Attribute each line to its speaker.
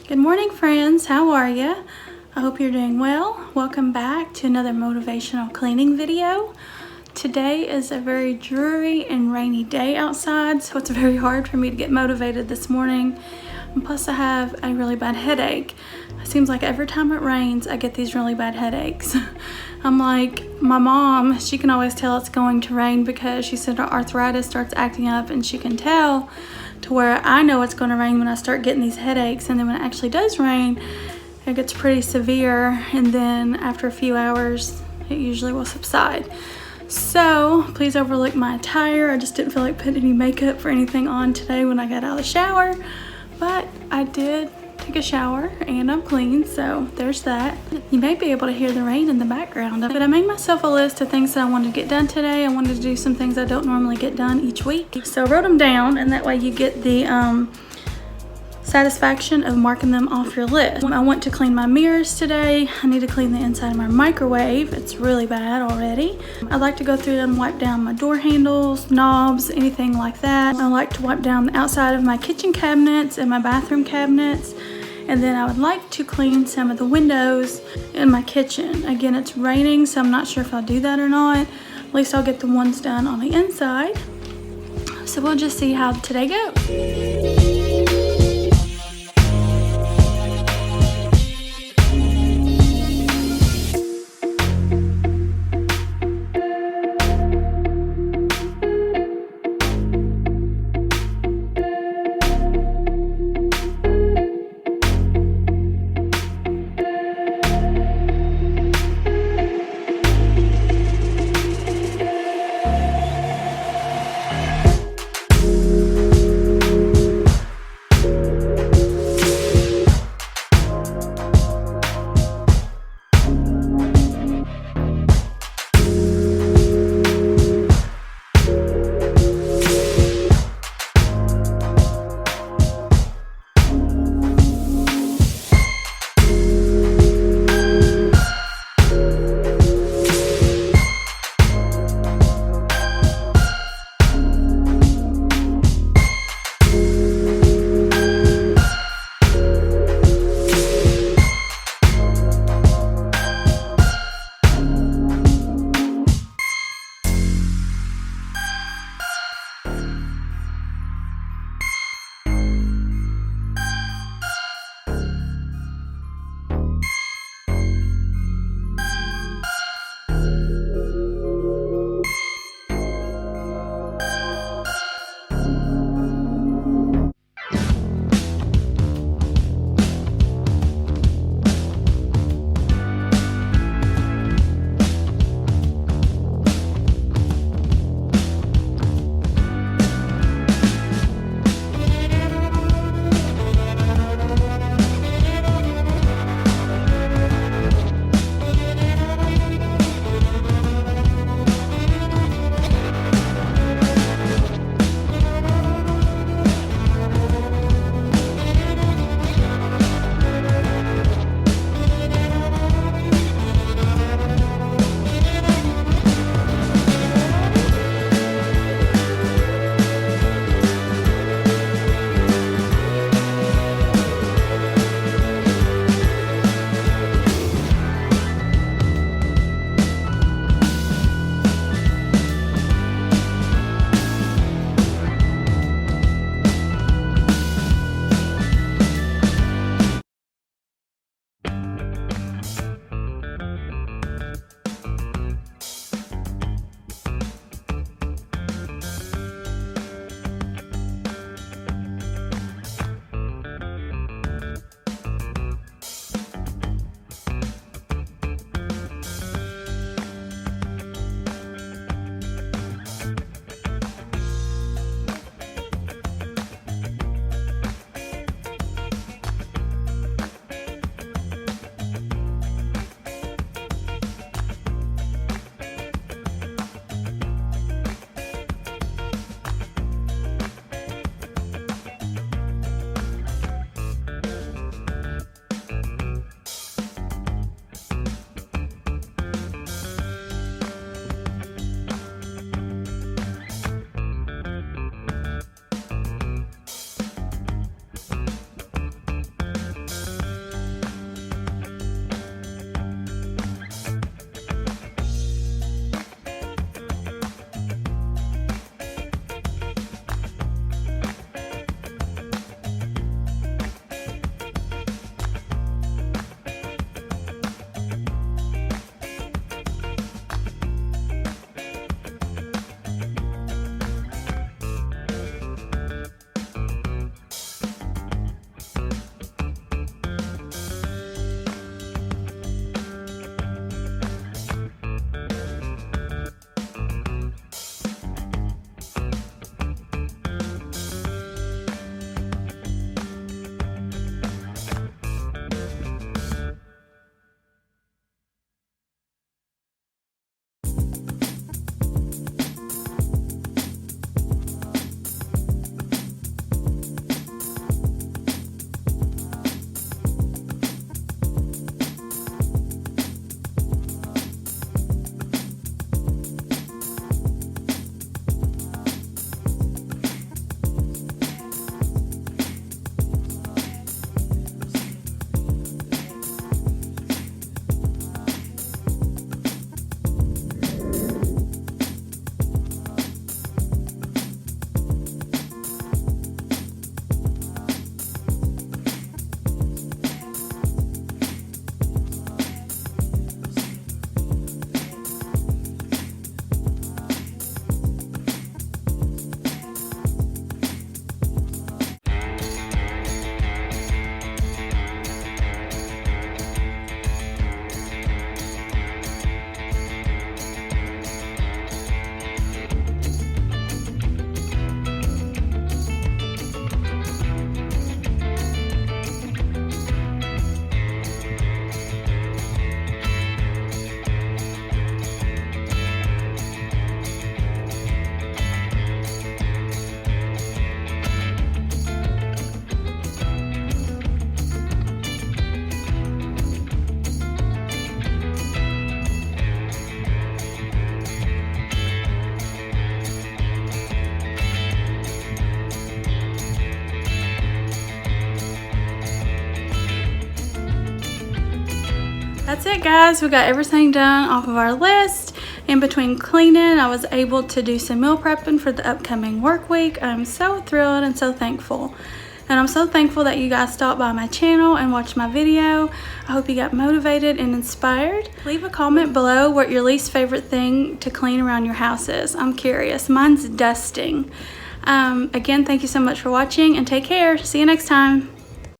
Speaker 1: Good morning, friends. How are you? I hope you're doing well. Welcome back to another motivational cleaning video. Today is a very dreary and rainy day outside, so it's very hard for me to get motivated this morning. And plus I have a really bad headache. It seems like every time it rains, I get these really bad headaches. I'm like, my mom, she can always tell it's going to rain because she said her arthritis starts acting up and she can tell, to where I know it's going to rain when I start getting these headaches. And then when it actually does rain, it gets pretty severe, and then after a few hours it usually will subside. So please overlook my attire. I just didn't feel like putting any makeup or anything on today when I got out of the shower, but I did take a shower and I'm clean, so there's that. You may be able to hear the rain in the background, but I made myself a list of things that I wanted to get done today. I wanted to do some things I don't normally get done each week, so I wrote them down, and that way you get the satisfaction of marking them off your list. I want to clean my mirrors today. I need to clean the inside of my microwave. It's really bad already. I like to go through and wipe down my door handles, knobs, anything like that. I like to wipe down the outside of my kitchen cabinets and my bathroom cabinets. And then I would like to clean some of the windows in my kitchen. Again, it's raining, so I'm not sure if I'll do that or not. At least I'll get the ones done on the inside. So we'll just see how today goes. That's it, guys. We got everything done off of our list. In between cleaning, I was able to do some meal prepping for the upcoming work week. I'm so thrilled and so thankful. And I'm so thankful that you guys stopped by my channel and watched my video. I hope you got motivated and inspired. Leave a comment below what your least favorite thing to clean around your house is. I'm curious. Mine's dusting. Again, thank you so much for watching and take care. See you next time.